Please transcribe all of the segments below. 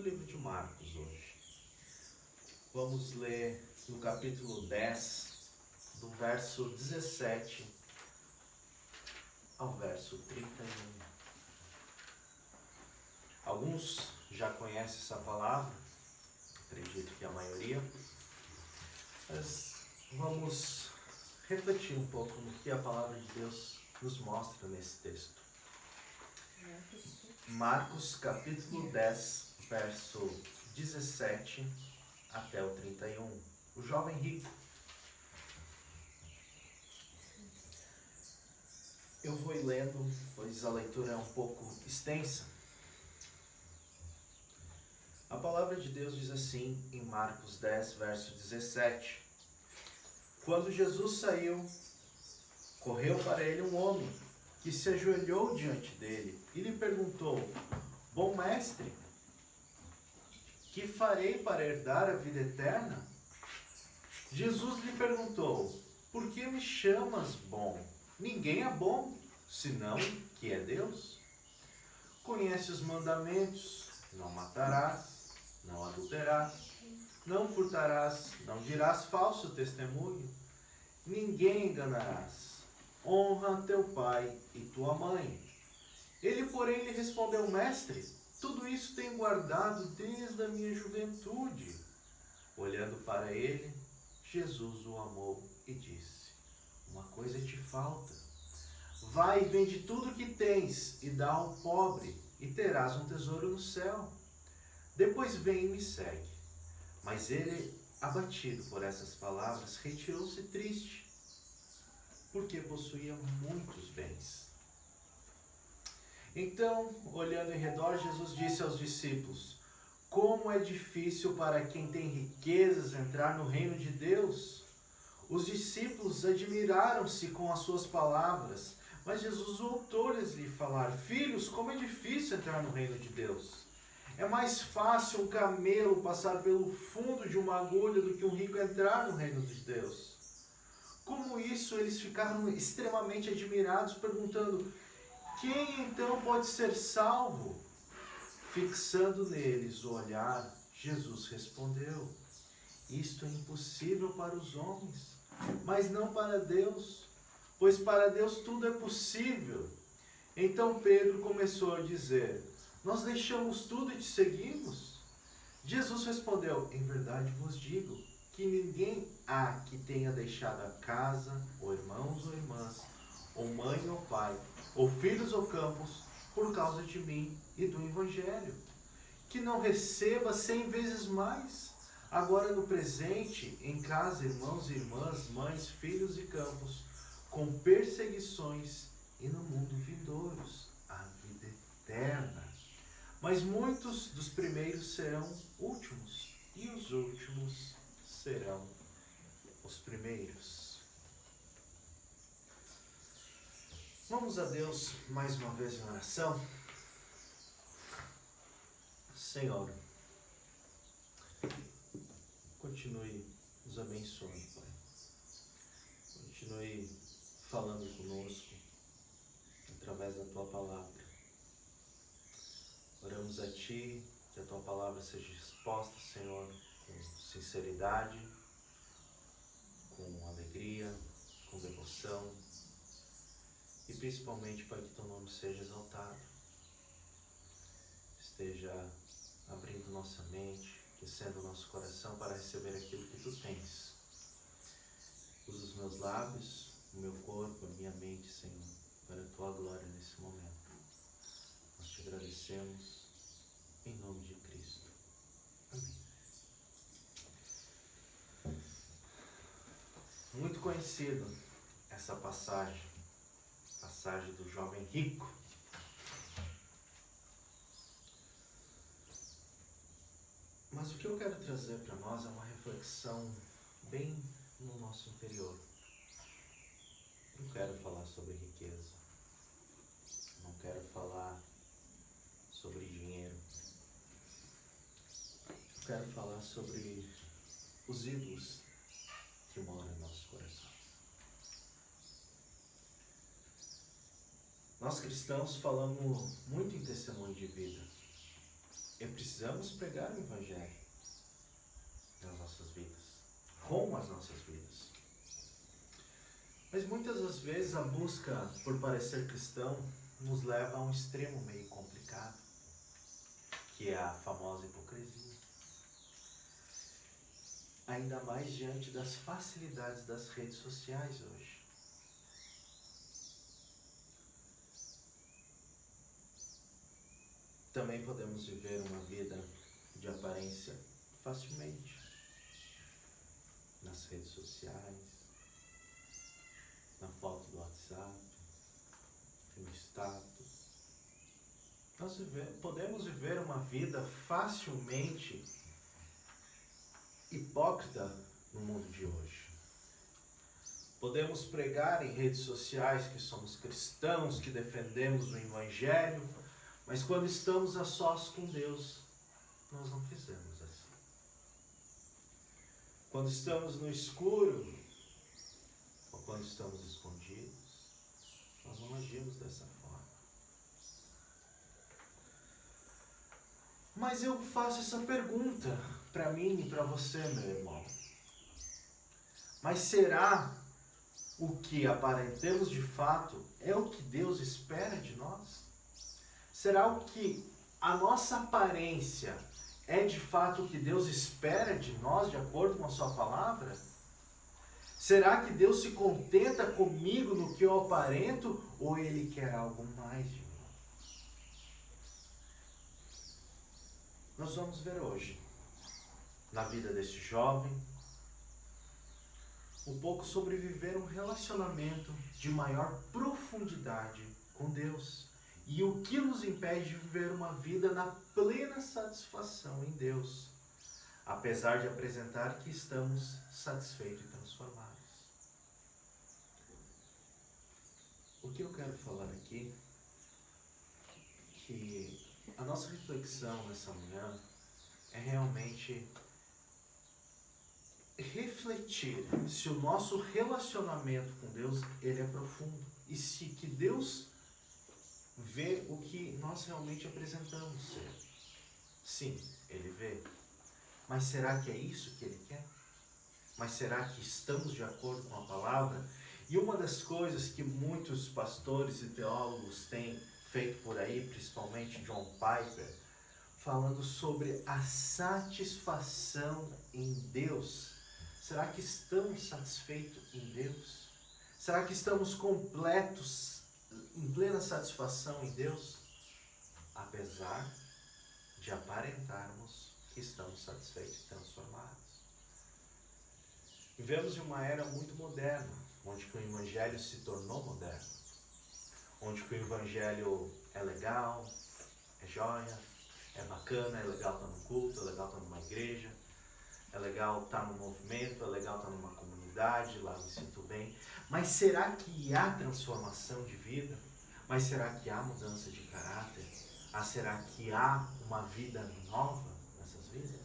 do livro de Marcos hoje. Vamos ler no capítulo 10, do verso 17 ao verso 31. Alguns já conhecem essa palavra, acredito que a maioria, mas vamos refletir um pouco no que a palavra de Deus nos mostra nesse texto. Marcos capítulo 10, verso 17 até o 31. O jovem rico. Eu vou ir lendo, pois a leitura é um pouco extensa. A palavra de Deus diz assim em Marcos 10, verso 17. Quando Jesus saiu, correu para ele um homem que se ajoelhou diante dele e lhe perguntou: Bom mestre, que farei para herdar a vida eterna? Jesus lhe perguntou: Por que me chamas bom? Ninguém é bom, senão que é Deus. Conhece os mandamentos: não matarás, não adulterarás, não furtarás, não dirás falso testemunho, ninguém enganarás. Honra teu pai e tua mãe. Ele, porém, lhe respondeu: Mestre, tudo isso tenho guardado desde a minha juventude. Olhando para ele, Jesus o amou e disse: Uma coisa te falta. Vai e vende tudo o que tens e dá ao pobre, e terás um tesouro no céu. Depois vem e me segue. Mas ele, abatido por essas palavras, retirou-se triste, porque possuía muitos bens. Então, olhando em redor, Jesus disse aos discípulos: Como é difícil para quem tem riquezas entrar no reino de Deus! Os discípulos admiraram-se com as suas palavras, mas Jesus voltou-lhes a falar: Filhos, como é difícil entrar no reino de Deus! É mais fácil um camelo passar pelo fundo de uma agulha do que um rico entrar no reino de Deus. Como isso, eles ficaram extremamente admirados, perguntando: Quem então pode ser salvo? Fixando neles o olhar, Jesus respondeu: Isto é impossível para os homens, mas não para Deus, pois para Deus tudo é possível. Então Pedro começou a dizer: Nós deixamos tudo e te seguimos? Jesus respondeu: Em verdade vos digo que ninguém há que tenha deixado a casa, ou irmãos ou irmãs, ou mãe ou pai, ou filhos ou campos, por causa de mim e do Evangelho, que não receba 100 vezes mais, agora no presente, em casa, irmãos e irmãs, mães, filhos e campos, com perseguições, e no mundo vindouros, a vida eterna. Mas muitos dos primeiros serão últimos, e os últimos serão os primeiros. Vamos a Deus mais uma vez em oração. Senhor, continue nos abençoando, Pai. Continue falando conosco através da Tua Palavra. Oramos a Ti, que a Tua Palavra seja exposta, Senhor, com sinceridade, com alegria, com devoção e principalmente para que Teu nome seja exaltado. Esteja abrindo nossa mente, aquecendo nosso coração para receber aquilo que Tu tens. Usa os meus lábios, o meu corpo, a minha mente, Senhor, para a Tua glória nesse momento. Nós Te agradecemos em nome de Cristo. Amém. Muito conhecido essa passagem do jovem rico. Mas o que eu quero trazer para nós é uma reflexão bem no nosso interior. Não quero falar sobre riqueza. Não quero falar sobre dinheiro. Eu quero falar sobre os ídolos que moram em nossos corações. Nós cristãos falamos muito em testemunho de vida. E precisamos pregar o Evangelho nas nossas vidas, com as nossas vidas. Mas muitas das vezes a busca por parecer cristão nos leva a um extremo meio complicado, que é a famosa hipocrisia. Ainda mais diante das facilidades das redes sociais hoje. Também podemos viver uma vida de aparência facilmente nas redes sociais, na foto do WhatsApp, no status. Nós podemos viver uma vida facilmente hipócrita no mundo de hoje. Podemos pregar em redes sociais que somos cristãos, que defendemos o Evangelho, mas quando estamos a sós com Deus, nós não fizemos assim. Quando estamos no escuro, ou quando estamos escondidos, nós não agimos dessa forma. Mas eu faço essa pergunta para mim e para você, meu irmão. Mas será o que aparentamos de fato é o que Deus espera de nós? Será o que a nossa aparência é de fato o que Deus espera de nós, de acordo com a sua palavra? Será que Deus se contenta comigo no que eu aparento, ou Ele quer algo mais de mim? Nós vamos ver hoje, na vida deste jovem, um pouco sobre viver um relacionamento de maior profundidade com Deus. E o que nos impede de viver uma vida na plena satisfação em Deus, apesar de apresentar que estamos satisfeitos e transformados. O que eu quero falar aqui, que a nossa reflexão nessa manhã é realmente refletir se o nosso relacionamento com Deus ele é profundo e se que Deus vê o que nós realmente apresentamos ser. Sim, Ele vê. Mas será que é isso que Ele quer? Mas será que estamos de acordo com a palavra? E uma das coisas que muitos pastores e teólogos têm feito por aí, principalmente John Piper, falando sobre a satisfação em Deus. Será que estamos satisfeitos em Deus? Será que estamos completos, em plena satisfação em Deus? Apesar de aparentarmos que estamos satisfeitos e transformados. Vivemos em uma era muito moderna, onde que o Evangelho se tornou moderno. Onde que o Evangelho é legal, é joia, é bacana, é legal estar no culto, é legal estar numa igreja, é legal estar no movimento, é legal estar numa comunidade, lá me sinto bem. Mas será que há transformação de vida? Mas será que há mudança de caráter? Será que há uma vida nova nessas vidas?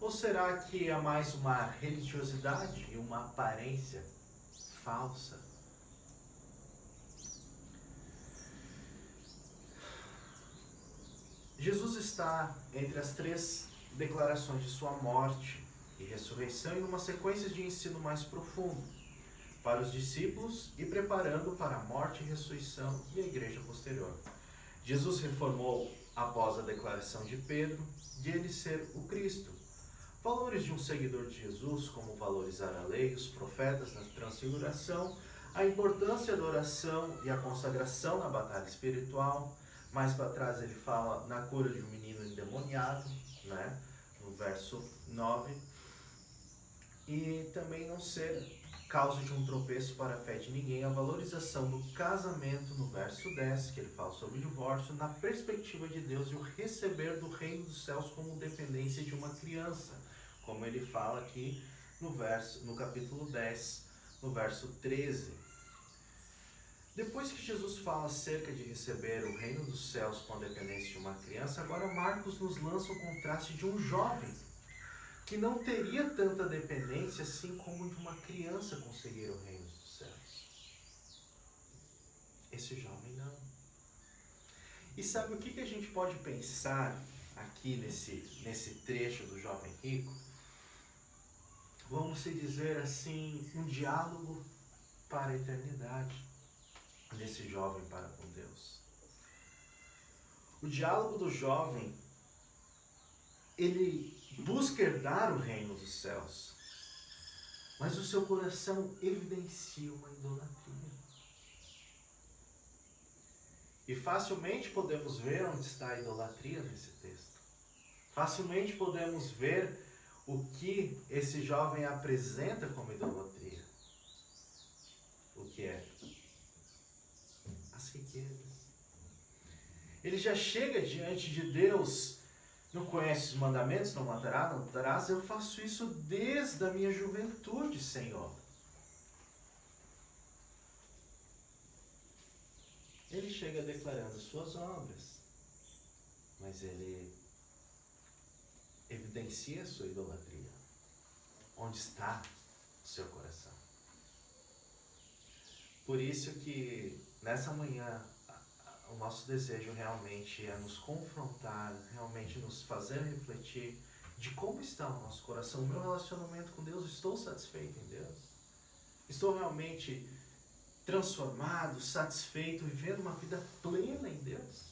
Ou será que há mais uma religiosidade e uma aparência falsa? Jesus está entre as 3 declarações de sua morte e ressurreição em uma sequência de ensino mais profundo para os discípulos e preparando para a morte e ressurreição e a igreja posterior. Jesus reformou após a declaração de Pedro de ele ser o Cristo. Valores de um seguidor de Jesus, como valorizar a lei, os profetas na transfiguração, a importância da oração e a consagração na batalha espiritual. Mais para trás ele fala na cura de um menino endemoniado, né? No verso 9. E também não ser causa de um tropeço para a fé de ninguém, a valorização do casamento no verso 10, que ele fala sobre o divórcio, na perspectiva de Deus e o receber do reino dos céus como dependência de uma criança, como ele fala aqui no capítulo 10, no verso 13. Depois que Jesus fala acerca de receber o reino dos céus com a dependência de uma criança, agora Marcos nos lança o contraste de um jovem que não teria tanta dependência assim como de uma criança conseguir o reino dos céus. Esse jovem não. E sabe o que a gente pode pensar aqui nesse trecho do jovem rico, vamos se dizer assim, um diálogo para a eternidade desse jovem para com Deus. O diálogo do jovem, ele busca herdar o reino dos céus, mas o seu coração evidencia uma idolatria. E facilmente podemos ver onde está a idolatria nesse texto. Facilmente podemos ver o que esse jovem apresenta como idolatria. O que é? As riquezas. Ele já chega diante de Deus, não conhece os mandamentos, não matarás, não adulterarás, eu faço isso desde a minha juventude, Senhor. Ele chega declarando suas obras, mas ele evidencia a sua idolatria. Onde está o seu coração? Por isso que nessa manhã o nosso desejo realmente é nos confrontar, realmente nos fazer refletir de como está o nosso coração, o meu relacionamento com Deus. Estou satisfeito em Deus? Estou realmente transformado, satisfeito, vivendo uma vida plena em Deus?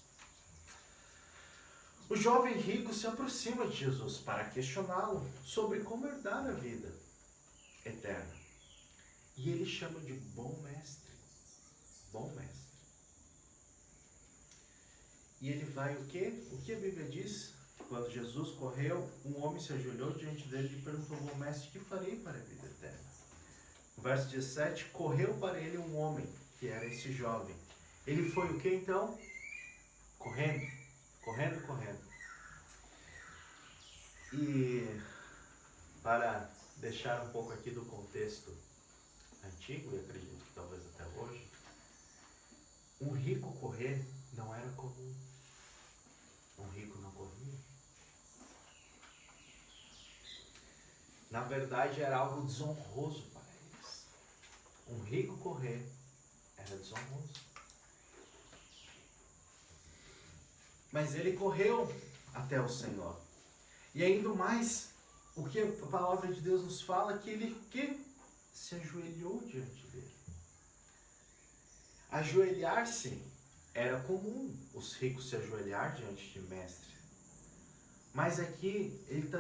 O jovem rico se aproxima de Jesus para questioná-lo sobre como herdar a vida eterna. E ele chama de bom mestre. Bom mestre. E ele vai o quê? O que a Bíblia diz? Quando Jesus correu, um homem se ajoelhou diante dele e perguntou: bom mestre, que farei para a vida eterna? No verso 17, correu para ele um homem, que era esse jovem. Ele foi o que então? Correndo. E para deixar um pouco aqui do contexto antigo, e acredito que talvez até hoje, um rico correr não era comum. Um rico não corria. Na verdade, era algo desonroso para eles. Um rico correr era desonroso. Mas ele correu até o Senhor. E ainda mais, o que a palavra de Deus nos fala é que ele se ajoelhou diante dele. Ajoelhar-se era comum, os ricos se ajoelhar diante de mestre. Mas aqui ele está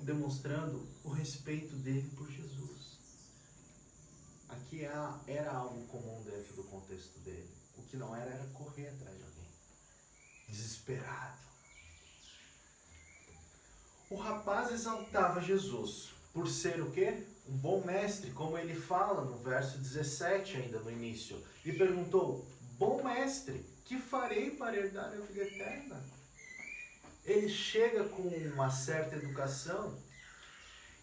demonstrando o respeito dele por Jesus. Aqui era algo comum dentro do contexto dele. O que não era correr atrás de alguém. Desesperado. O rapaz exaltava Jesus por ser o quê? Um bom mestre, como ele fala no verso 17 ainda no início. E perguntou: bom mestre, que farei para herdar a vida eterna? Ele chega com uma certa educação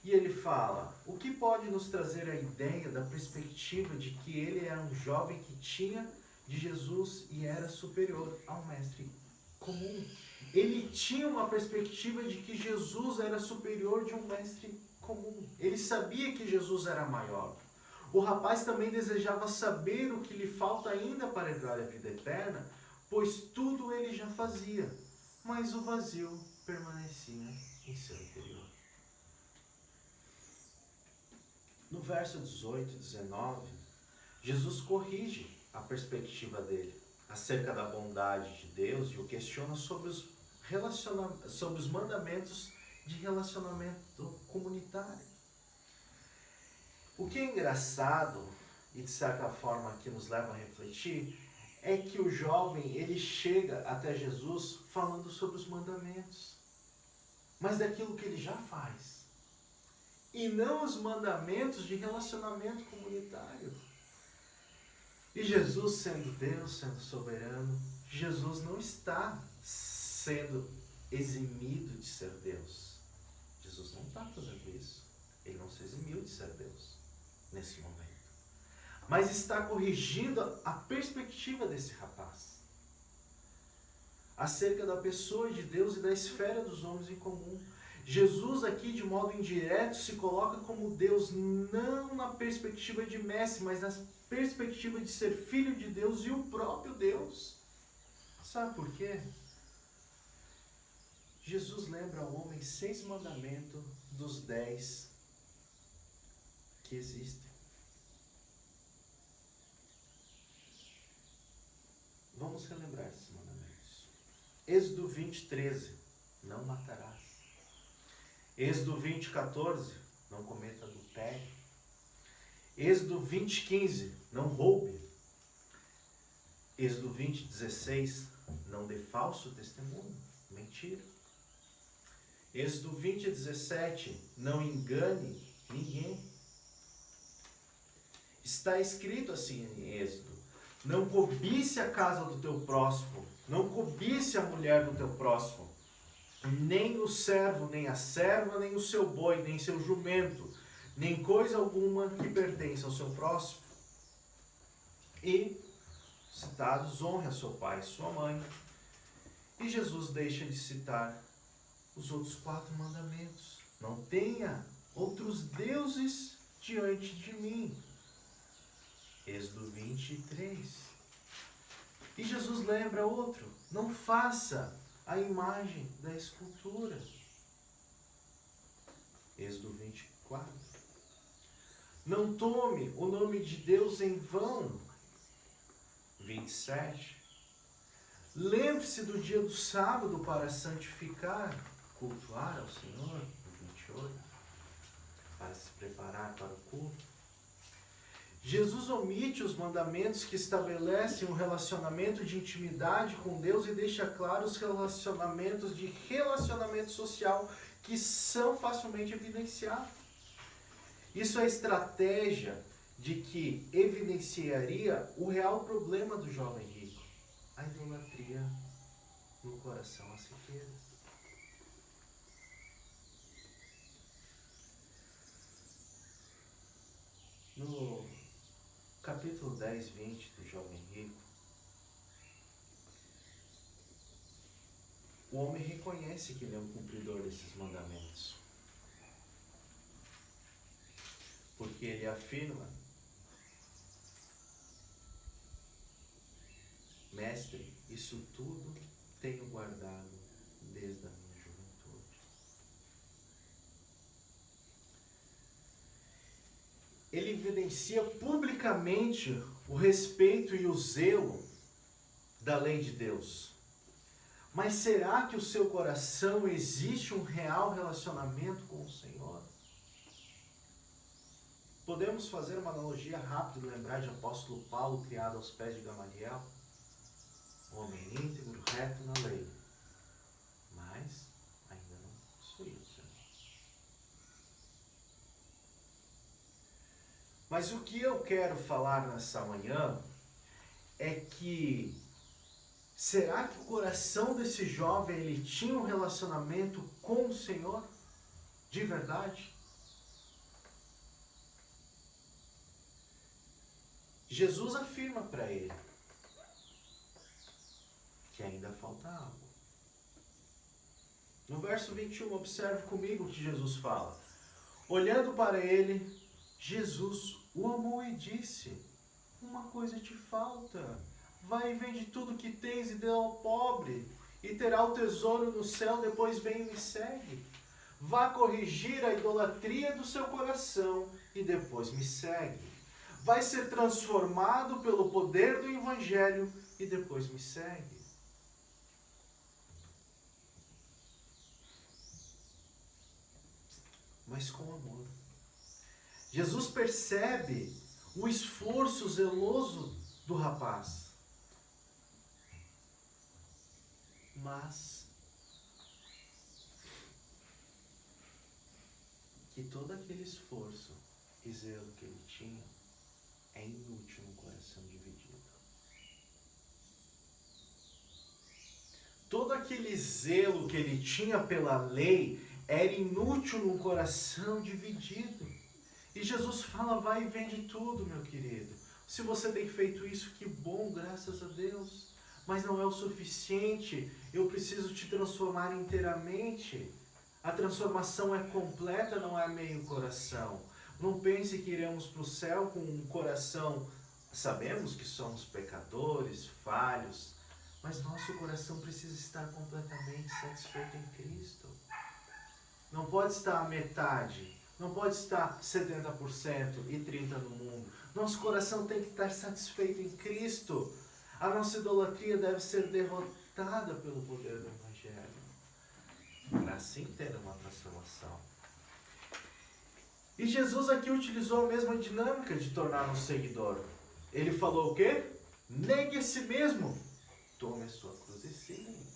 e ele fala: o que pode nos trazer a ideia da perspectiva de que ele era um jovem que tinha de Jesus e era superior ao mestre comum? Ele tinha uma perspectiva de que Jesus era superior de um mestre comum. Ele sabia que Jesus era maior. O rapaz também desejava saber o que lhe falta ainda para herdar a vida eterna, pois tudo ele já fazia, mas o vazio permanecia em seu interior. No verso 18 e 19, Jesus corrige a perspectiva dele acerca da bondade de Deus e o questiona sobre os mandamentos de relacionamento comunitário. O que é engraçado e de certa forma que nos leva a refletir é que o jovem, ele chega até Jesus falando sobre os mandamentos, mas daquilo que ele já faz, e não os mandamentos de relacionamento comunitário. E Jesus, sendo Deus, sendo soberano, Jesus não está sendo eximido de ser Deus. Jesus não está fazendo isso. Ele não se eximiu de ser Deus nesse momento. Mas está corrigindo a perspectiva desse rapaz acerca da pessoa de Deus e da esfera dos homens em comum. Jesus aqui, de modo indireto, se coloca como Deus, não na perspectiva de mestre, mas na perspectiva de ser filho de Deus e o próprio Deus. Sabe por quê? Jesus lembra ao homem 6 mandamentos dos 10 que existem. Vamos relembrar esses mandamentos. Êxodo 20:13, não matarás. Êxodo 20:14, não cometa adultério. Êxodo 20:15, não roube. Êxodo 20:16, não dê falso testemunho, mentira. Êxodo 20:17, não engane ninguém. Está escrito assim em Êxodo: não cobice a casa do teu próximo, não cobice a mulher do teu próximo, nem o servo, nem a serva, nem o seu boi, nem seu jumento, nem coisa alguma que pertence ao seu próximo. E, citados, honre a seu pai e sua mãe. E Jesus deixa de citar os outros 4 mandamentos. Não tenha outros deuses diante de mim. Êxodo 23. E Jesus lembra outro: não faça a imagem da escultura. Êxodo 24. Não tome o nome de Deus em vão. 27. Lembre-se do dia do sábado para santificar, cultuar ao Senhor. 28. Para se preparar para o culto. Jesus omite os mandamentos que estabelecem um relacionamento de intimidade com Deus e deixa claro os relacionamentos de relacionamento social que são facilmente evidenciados. Isso é estratégia de que evidenciaria o real problema do jovem rico: a idolatria no coração, as riquezas. No capítulo 10, 20 do jovem rico, o homem reconhece que ele é um cumpridor desses mandamentos. Porque ele afirma: mestre, isso tudo tenho guardado desde a minha juventude. Ele evidencia publicamente o respeito e o zelo da lei de Deus. Mas será que o seu coração existe um real relacionamento com o Senhor? Podemos fazer uma analogia rápida e lembrar de apóstolo Paulo, criado aos pés de Gamaliel? Homem íntegro, reto na lei, mas ainda não possuía o Senhor. Mas o que eu quero falar nessa manhã é que será que o coração desse jovem ele tinha um relacionamento com o Senhor de verdade? Jesus afirma para ele que ainda falta algo. No verso 21, observe comigo o que Jesus fala. Olhando para ele, Jesus o amou e disse: uma coisa te falta. Vai e vende tudo que tens e dê ao pobre, e terá o tesouro no céu. Depois vem e me segue. Vá corrigir a idolatria do seu coração e depois me segue. Vai ser transformado pelo poder do Evangelho e depois me segue. Mas com amor. Jesus percebe o esforço zeloso do rapaz. Mas que todo aquele esforço e zelo que ele tinha é inútil no coração dividido. Todo aquele zelo que ele tinha pela lei era inútil num coração dividido. E Jesus fala: vai e vende tudo, meu querido. Se você tem feito isso, que bom, graças a Deus. Mas não é o suficiente. Eu preciso te transformar inteiramente. A transformação é completa, não é meio coração. Não pense que iremos para o céu com um coração. Sabemos que somos pecadores, falhos, Mas nosso coração precisa estar completamente satisfeito em Cristo. Não pode estar à metade. Não pode estar 70% e 30% no mundo. Nosso coração tem que estar satisfeito em Cristo. A nossa idolatria deve ser derrotada pelo poder do Evangelho, para assim ter uma transformação. E Jesus aqui utilizou a mesma dinâmica de tornar um seguidor. Ele falou o quê? Negue a si mesmo. Tome a sua cruz e siga-me.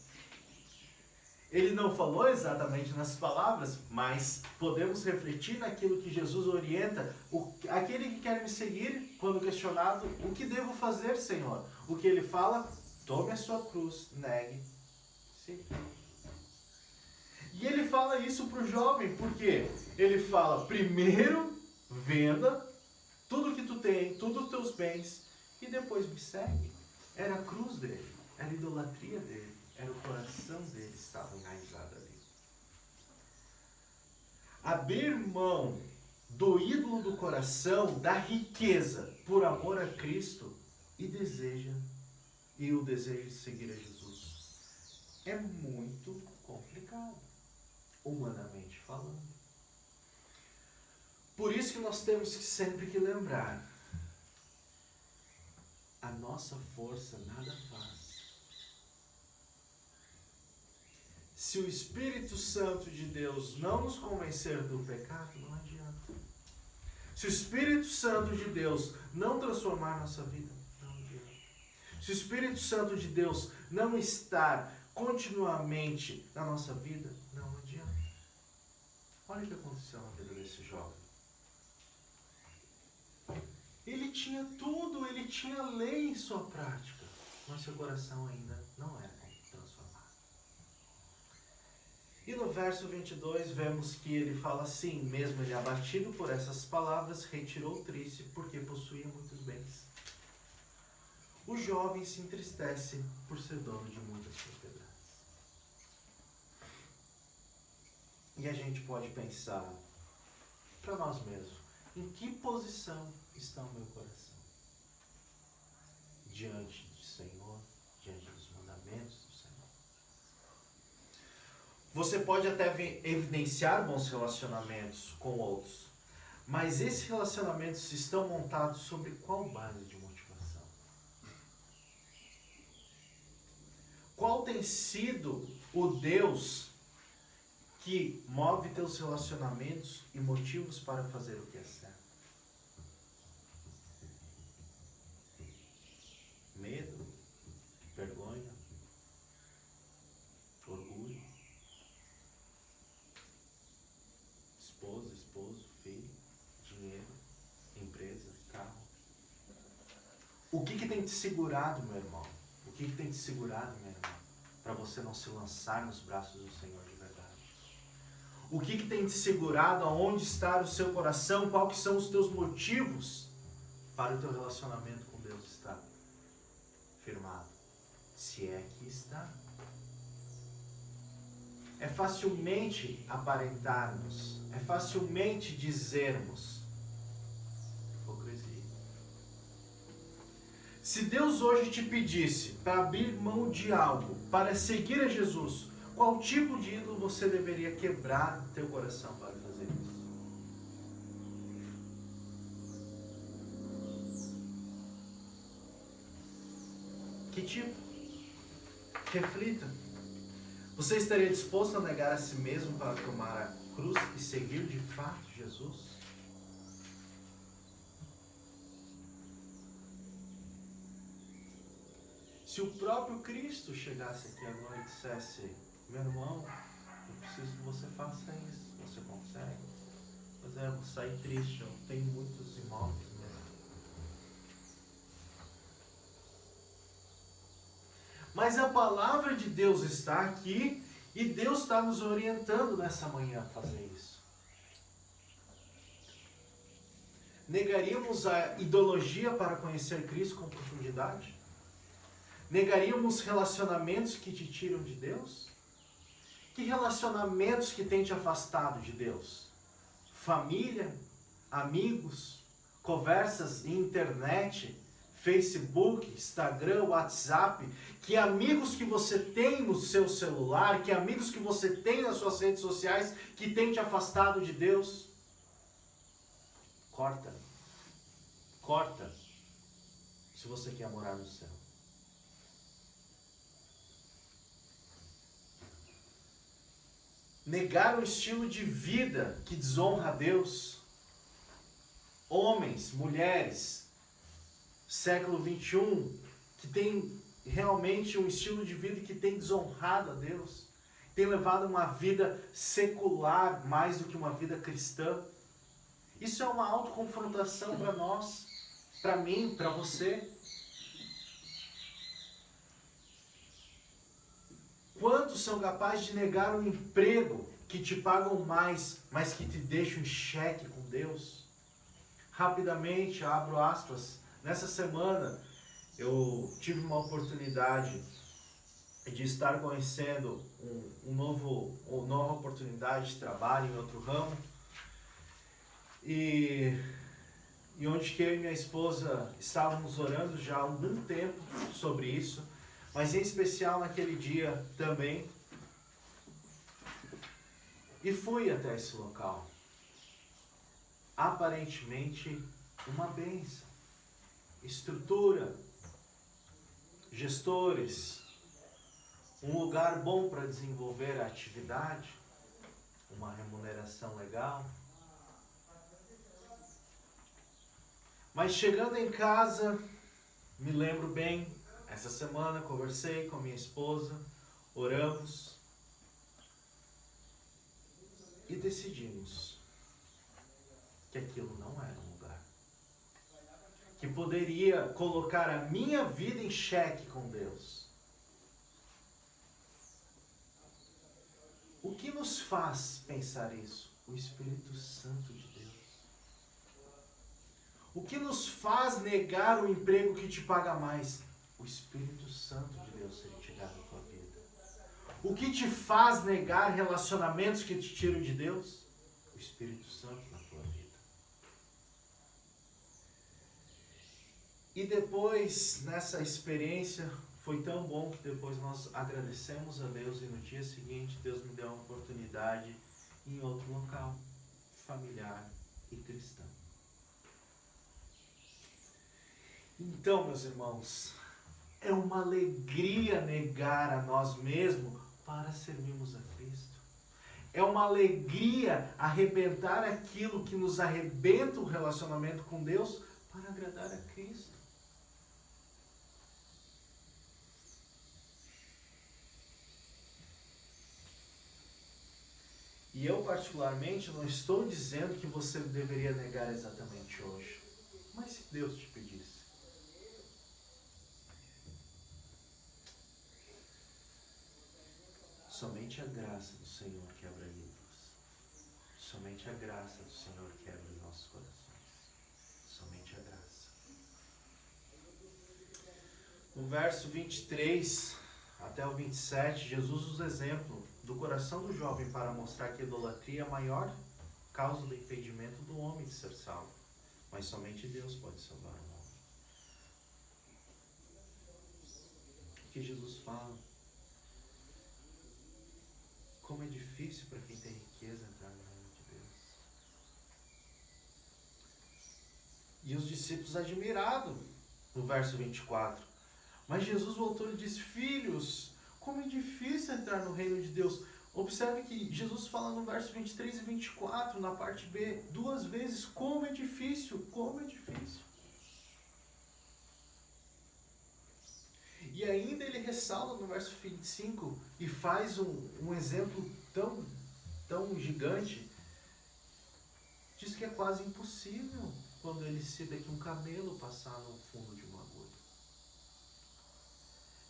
Ele não falou exatamente nessas palavras, mas podemos refletir naquilo que Jesus orienta. Aquele que quer me seguir, quando questionado, o que devo fazer, Senhor? O que ele fala? Tome a sua cruz, negue, siga. E ele fala isso para o jovem, porque ele fala, primeiro, venda tudo que tu tem, todos os teus bens, e depois me segue. Era a cruz dele, era a idolatria dele. Era o coração dele que estava enraizado ali. Abrir mão do ídolo do coração, da riqueza, por amor a Cristo, e o desejo de seguir a Jesus, é muito complicado, humanamente falando. Por isso que nós temos que sempre que lembrar, a nossa força nada faz. Se o Espírito Santo de Deus não nos convencer do pecado, não adianta. Se o Espírito Santo de Deus não transformar nossa vida, não adianta. Se o Espírito Santo de Deus não estar continuamente na nossa vida, não adianta. Olha o que aconteceu na vida desse jovem. Ele tinha tudo, ele tinha lei em sua prática, mas seu coração ainda não era transformado. E no verso 22 vemos que ele fala assim, mesmo ele abatido por essas palavras, retirou triste porque possuía muitos bens. O jovem se entristece por ser dono de muitas propriedades. E a gente pode pensar para nós mesmos, em que posição está o meu coração? Diante do Senhor, diante dos mandamentos do Senhor. Você pode até evidenciar bons relacionamentos com outros, mas esses relacionamentos estão montados sobre qual base de motivação? Qual tem sido o Deus que move teus relacionamentos e motivos para fazer o que é certo? Medo, vergonha, orgulho, esposa, esposo, filho, dinheiro, empresa, carro. O que tem te segurado, meu irmão? O que tem te segurado, minha irmã, para você não se lançar nos braços do Senhor de verdade? O que tem te segurado? Aonde está o seu coração? Quais são os teus motivos para o teu relacionamento com Deus estar firmado? Se é que está. É facilmente aparentarmos, é facilmente dizermos hipocrisia. Se Deus hoje te pedisse para abrir mão de algo, para seguir a Jesus, qual tipo de ídolo você deveria quebrar no teu coração para fazer isso? Que tipo? Reflita. Você estaria disposto a negar a si mesmo para tomar a cruz e seguir de fato Jesus? Se o próprio Cristo chegasse aqui agora e dissesse, meu irmão, eu preciso que você faça isso, você consegue? Pois é, eu vou sair triste, eu tenho muitos imóveis mesmo. Mas a palavra de Deus está aqui e Deus está nos orientando nessa manhã a fazer isso. Negaríamos a ideologia para conhecer Cristo com profundidade? Negaríamos relacionamentos que te tiram de Deus? Que relacionamentos que têm te afastado de Deus? Família, amigos, conversas, internet, Facebook, Instagram, WhatsApp, que amigos que você tem no seu celular, que amigos que você tem nas suas redes sociais, que tem te afastado de Deus. Corta. Corta. Se você quer morar no céu. Negar um estilo de vida que desonra a Deus. Homens, mulheres, século 21, que tem realmente um estilo de vida que tem desonrado a Deus, tem levado uma vida secular mais do que uma vida cristã. Isso é uma autoconfrontação para nós, para mim, para você. Quantos são capazes de negar um emprego que te pagam mais, mas que te deixam em xeque com Deus? Rapidamente, abro aspas, nessa semana eu tive uma oportunidade de estar conhecendo uma nova oportunidade de trabalho em outro ramo, e onde que eu e minha esposa estávamos orando já há algum tempo sobre isso, mas em especial naquele dia também, e fui até esse local. Aparentemente uma bênção, estrutura, gestores, um lugar bom para desenvolver a atividade, uma remuneração legal. Mas chegando em casa, me lembro bem, essa semana conversei com a minha esposa, oramos e decidimos que aquilo não era um lugar que poderia colocar a minha vida em xeque com Deus. O que nos faz pensar isso? O Espírito Santo de Deus. O que nos faz negar o emprego que te paga mais? O Espírito Santo de Deus ser tirado da tua vida. O que te faz negar relacionamentos que te tiram de Deus? O Espírito Santo na tua vida. E depois, nessa experiência, foi tão bom que depois nós agradecemos a Deus e no dia seguinte Deus me deu uma oportunidade em outro local, familiar e cristão. Então, meus irmãos, é uma alegria negar a nós mesmos para servirmos a Cristo. É uma alegria arrebentar aquilo que nos arrebenta o relacionamento com Deus para agradar a Cristo. E eu particularmente não estou dizendo que você deveria negar exatamente hoje. Mas se Deus te pedisse. Somente a graça do Senhor quebra ídolos. Somente a graça do Senhor quebra os nossos corações. Somente a graça. No verso 23 até o 27, Jesus usa o exemplo do coração do jovem para mostrar que a idolatria é a maior causa do impedimento do homem de ser salvo. Mas somente Deus pode salvar o homem. O que Jesus fala? Como é difícil para quem tem riqueza entrar no reino de Deus. E os discípulos admirados no verso 24. Mas Jesus voltou e disse: filhos, como é difícil entrar no reino de Deus. Observe que Jesus fala no verso 23 e 24, na parte B, 2 vezes, como é difícil, como é difícil. E ainda ele ressalta no verso 25 e faz um exemplo tão gigante. Diz que é quase impossível quando ele cita que um camelo passar no fundo de uma agulha.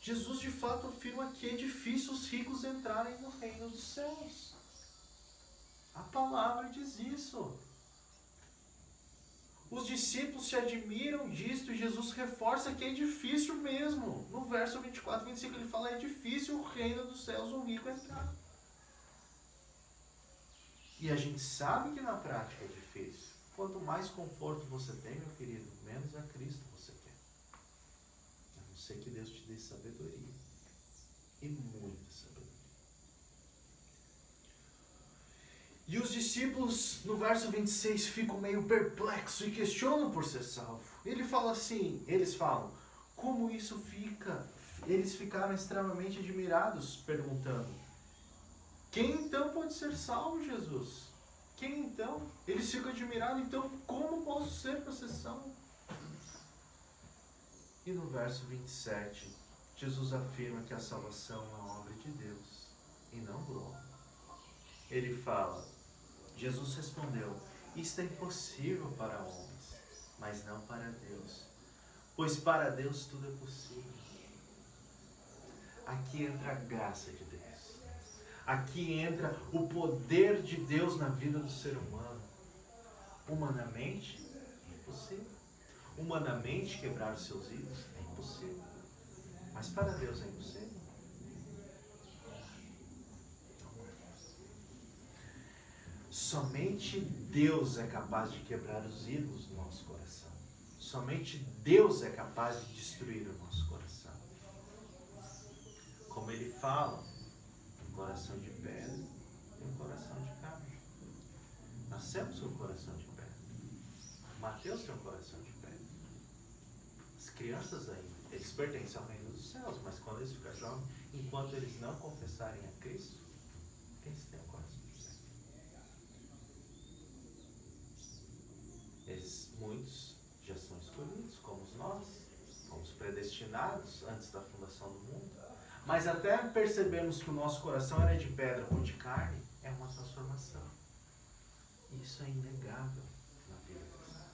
Jesus de fato afirma que é difícil os ricos entrarem no reino dos céus. A palavra diz isso. Os discípulos se admiram disto e Jesus reforça que é difícil mesmo. No verso 24 e 25 ele fala: é difícil o reino dos céus um rico entrar. E a gente sabe que na prática é difícil. Quanto mais conforto você tem, meu querido, menos a Cristo você quer. ser que Deus te dê sabedoria. E muita sabedoria. E os discípulos, no verso 26, ficam meio perplexos e questionam por ser salvo. Eles falam, como isso fica? Eles ficaram extremamente admirados, perguntando, quem então pode ser salvo, Jesus? Quem então? Eles ficam admirados, então como posso ser para ser salvo? E no verso 27, Jesus afirma que a salvação é uma obra de Deus e não do homem. Ele fala, Jesus respondeu, isto é impossível para homens, mas não para Deus, pois para Deus tudo é possível. Aqui entra a graça de Deus. Aqui entra o poder de Deus na vida do ser humano. Humanamente, é impossível. Humanamente, quebrar os seus ídolos é impossível. Mas para Deus é impossível. Somente Deus é capaz de quebrar os ídolos do nosso coração. Somente Deus é capaz de destruir o nosso coração. Como ele fala, um coração de pedra e um coração de carne. Nascemos com um coração de pedra. Mateus tem um coração de pedra. As crianças ainda, eles pertencem ao reino dos céus, mas quando eles ficam jovens, enquanto eles não confessarem a Cristo, eles têm um coração de pedra. Muitos já são escolhidos, como nós, fomos predestinados antes da fundação do mundo. Mas até percebemos que o nosso coração era de pedra ou de carne, é uma transformação. Isso é inegável na vida cristã.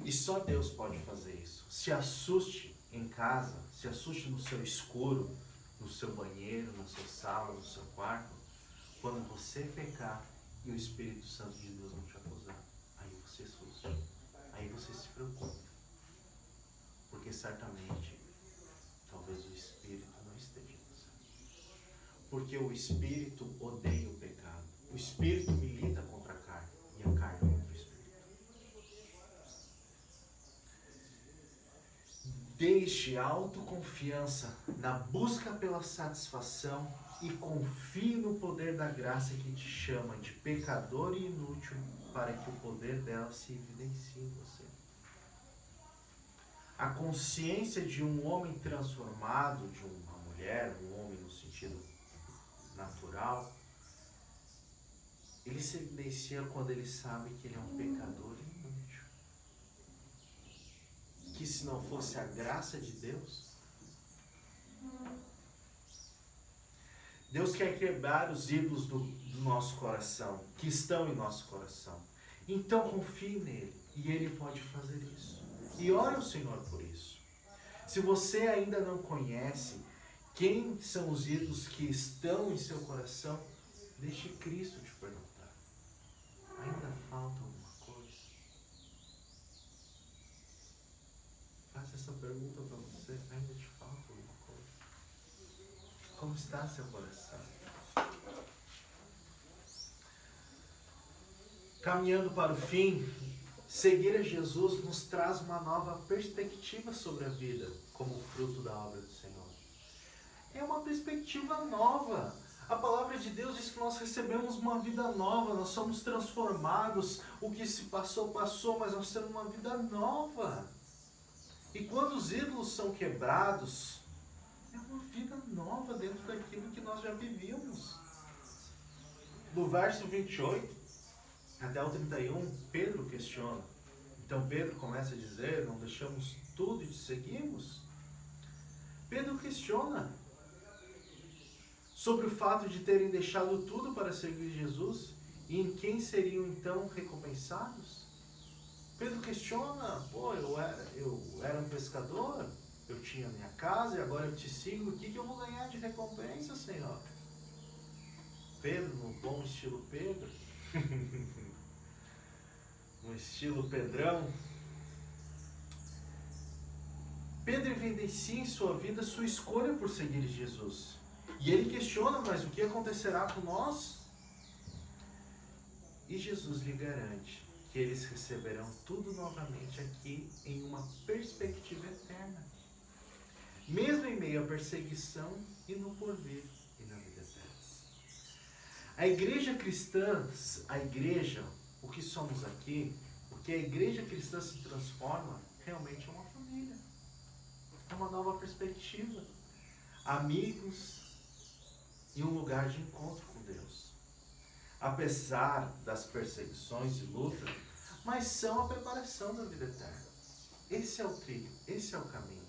E só Deus pode fazer isso. Se assuste em casa, se assuste no seu escuro, no seu banheiro, na sua sala, no seu quarto, quando você pecar e o Espírito Santo de Deus não te acusar. Aí você assuste. Aí você se preocupe. Porque certamente, talvez o Espírito não esteja em você. Porque o Espírito odeia o pecado. O Espírito milita contra a carne. E a carne contra o Espírito. Deixe a autoconfiança na busca pela satisfação e confie no poder da graça que te chama de pecador e inútil para que o poder dela se evidencie em você. A consciência de um homem transformado, de uma mulher, um homem no sentido natural, ele se evidencia quando ele sabe que ele é um pecador inútil. Que se não fosse a graça de Deus, Deus quer quebrar os ídolos do nosso coração, que estão em nosso coração. Então confie nele, e ele pode fazer isso. E ore ao Senhor por isso. Se você ainda não conhece quem são os ídolos que estão em seu coração, deixe Cristo te perguntar. Ainda falta alguma coisa? Faça essa pergunta para você. Ainda te falta alguma coisa? Como está seu coração? Caminhando para o fim, seguir a Jesus nos traz uma nova perspectiva sobre a vida, como fruto da obra do Senhor. É uma perspectiva nova. A palavra de Deus diz que nós recebemos uma vida nova, nós somos transformados. O que se passou, passou, mas nós temos uma vida nova. E quando os ídolos são quebrados, é uma vida nova dentro daquilo que nós já vivíamos. Do verso 28 até o 31, Pedro questiona. Então Pedro começa a dizer, não deixamos tudo e te seguimos? Pedro questiona sobre o fato de terem deixado tudo para seguir Jesus e em quem seriam então recompensados. Pedro questiona, eu era um pescador, eu tinha minha casa e agora eu te sigo, o que eu vou ganhar de recompensa, Senhor? Pedro, no bom estilo Pedro, no estilo Pedrão, Pedro evidencia em sua vida sua escolha por seguir Jesus. E ele questiona, mas o que acontecerá com nós? E Jesus lhe garante que eles receberão tudo novamente aqui em uma perspectiva eterna. mesmo em meio à perseguição e no porvir e na vida eterna. A igreja cristã, o que somos aqui, o que a igreja cristã se transforma, realmente é uma família. É uma nova perspectiva. Amigos e um lugar de encontro com Deus. Apesar das perseguições e lutas, mas são a preparação da vida eterna. Esse é o trilho, esse é o caminho.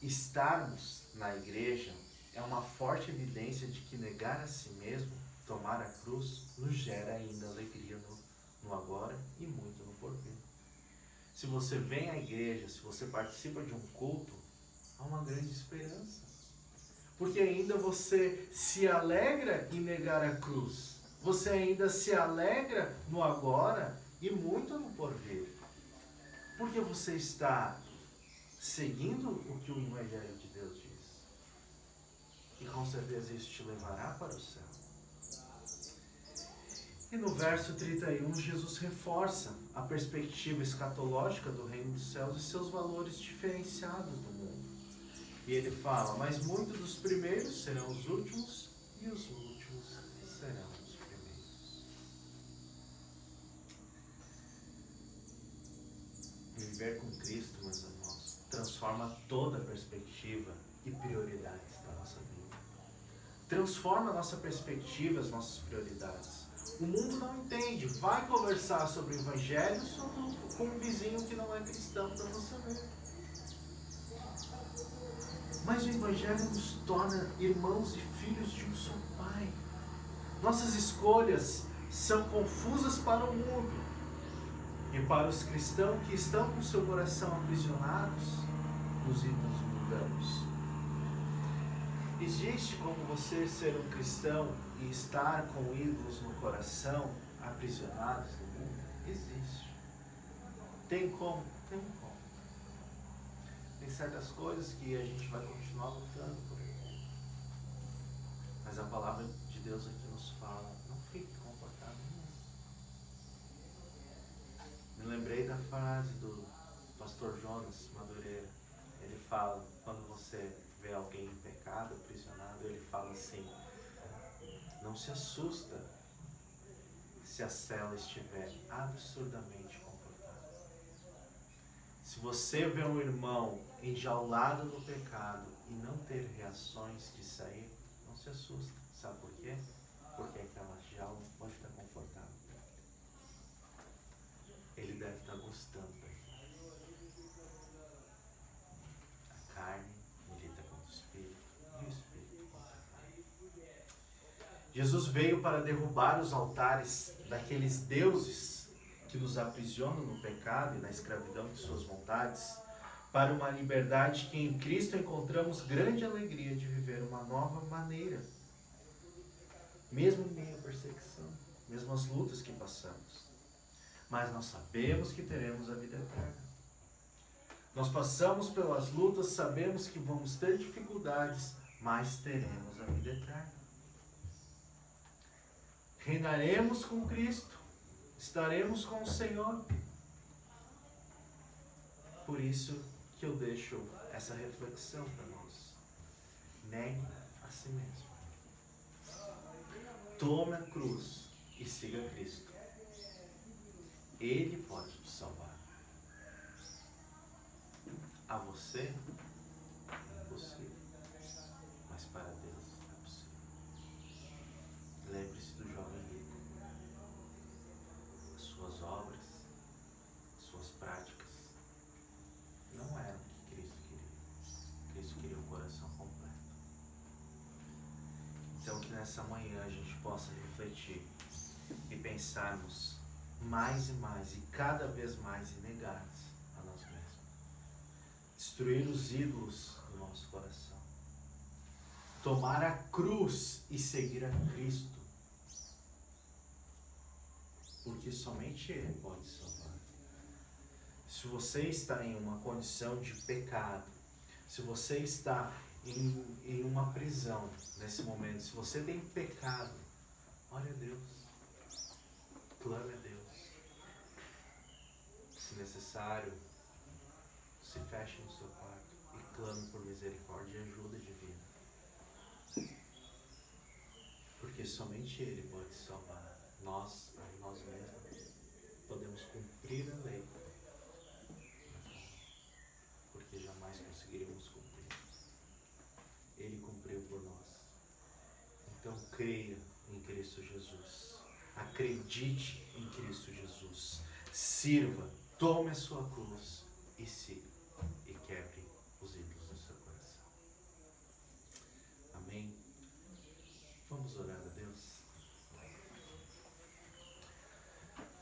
Estarmos na igreja é uma forte evidência de que negar a si mesmo, tomar a cruz, nos gera ainda alegria no agora e muito no porvir. Se você vem à igreja, se você participa de um culto, há uma grande esperança. Porque ainda você se alegra em negar a cruz. Você ainda se alegra no agora e muito no porvir. Porque você está seguindo o que o Evangelho de Deus diz. E com certeza isso te levará para o céu. E no verso 31, Jesus reforça a perspectiva escatológica do reino dos céus e seus valores diferenciados do mundo. E ele fala, mas muitos dos primeiros serão os últimos e os últimos serão os primeiros. Viver com Cristo, meus irmãos, transforma toda a perspectiva e prioridades da nossa vida. Transforma a nossa perspectiva, as nossas prioridades. O mundo não entende. Vai conversar sobre o Evangelho com um vizinho que não é cristão para você ver. Mas o Evangelho nos torna irmãos e filhos de um só Pai. Nossas escolhas são confusas para o mundo. E para os cristãos que estão com seu coração aprisionados nos ídolos mundanos. Existe como você ser um cristão e estar com ídolos no coração, aprisionados no mundo? Existe. Tem como? Tem como. Tem certas coisas que a gente vai continuar lutando por ele. Mas a palavra de Deus aqui nos fala, não fique confortável nisso. Me lembrei da frase do pastor Jonas Madureira. Ele fala, quando você vê alguém em pecado, aprisionado, ele fala assim, não se assusta se a cela estiver absurdamente confortável. Se você vê um irmão enjaulado no pecado e não ter reações de sair, não se assusta. Sabe por quê? Porque aquela jaula pode estar confortável. Ele deve estar gostando daquilo. A carne milita contra o Espírito e o Espírito contra a carne. Jesus veio para derrubar os altares daqueles deuses que nos aprisionam no pecado e na escravidão de suas vontades, para uma liberdade que em Cristo encontramos grande alegria de viver uma nova maneira, mesmo em meio à perseguição, mesmo as lutas que passamos. Mas nós sabemos que teremos a vida eterna. Nós passamos pelas lutas, sabemos que vamos ter dificuldades, mas teremos a vida eterna. Reinaremos com Cristo, estaremos com o Senhor. Por isso que eu deixo essa reflexão para nós. Negue a si mesmo. Tome a cruz e siga Cristo. Ele pode te salvar. A você é impossível, mas para Deus é possível. Lembre-se do jovem rico. As suas obras, as suas práticas não eram o que Cristo queria. Cristo queria um coração completo. Então que nessa manhã a gente possa refletir e pensarmos mais e mais e cada vez mais em negar-nos a nós mesmos. Destruir os ídolos do nosso coração. Tomar a cruz e seguir a Cristo. Porque somente Ele pode salvar. Se você está em uma condição de pecado, se você está em uma prisão nesse momento, se você tem pecado, ore a Deus. Clame a Deus. Se necessário, se feche no seu quarto e clame por misericórdia e ajuda divina. Porque somente Ele pode salvar. Nós mesmos, podemos cumprir a lei, porque jamais conseguiríamos cumprir. Ele cumpriu por nós. Então creia em Cristo Jesus. Acredite em Cristo Jesus. Sirva, tome a sua cruz e siga. E quebre os ídolos do seu coração. Amém? Vamos orar a Deus.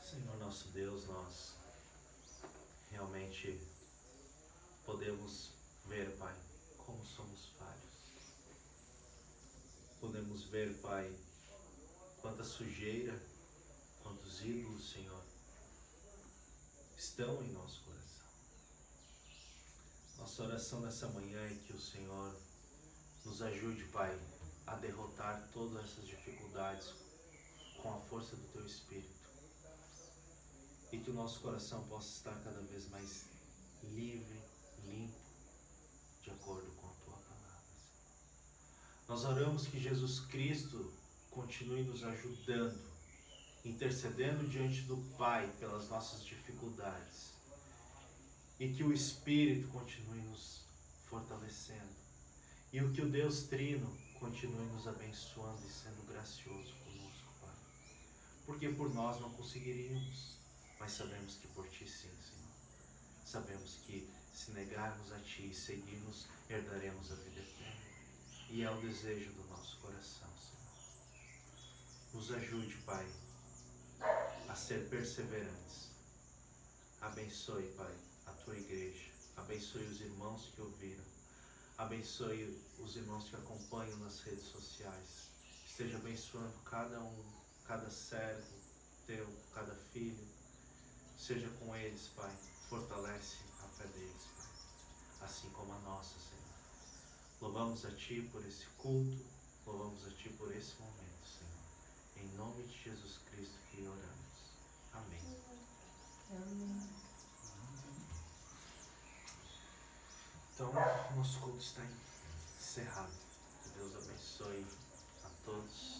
Senhor nosso Deus, nós realmente podemos ver, Pai, como somos falhos. Podemos ver, Pai, quanta sujeira, quantos ídolos, Senhor, estão em nosso coração. Nossa oração nessa manhã é que o Senhor nos ajude, Pai, a derrotar todas essas dificuldades com a força do Teu Espírito. E que o nosso coração possa estar cada vez mais livre, limpo, de acordo com a Tua palavra, Senhor. Nós oramos que Jesus Cristo continue nos ajudando, intercedendo diante do Pai pelas nossas dificuldades. E que o Espírito continue nos fortalecendo. E que o Deus Trino continue nos abençoando e sendo gracioso conosco, Pai. Porque por nós não conseguiríamos, mas sabemos que por Ti sim, Senhor. Sabemos que se negarmos a Ti e seguirmos, herdaremos a vida eterna. E é o desejo do nosso coração, Senhor. Nos ajude, Pai, a ser perseverantes. Abençoe, Pai, a Tua igreja. Abençoe os irmãos que ouviram. Abençoe os irmãos que acompanham nas redes sociais. Esteja abençoando cada um, cada servo Teu, cada filho. Seja com eles, Pai. Fortalece a fé deles, Pai. Assim como a nossa, Senhor. Louvamos a Ti por esse culto. Louvamos a Ti por esse momento, Senhor. Em nome de Jesus Cristo que oramos. Amém. Amém. Então, nosso culto está encerrado. Que Deus abençoe a todos.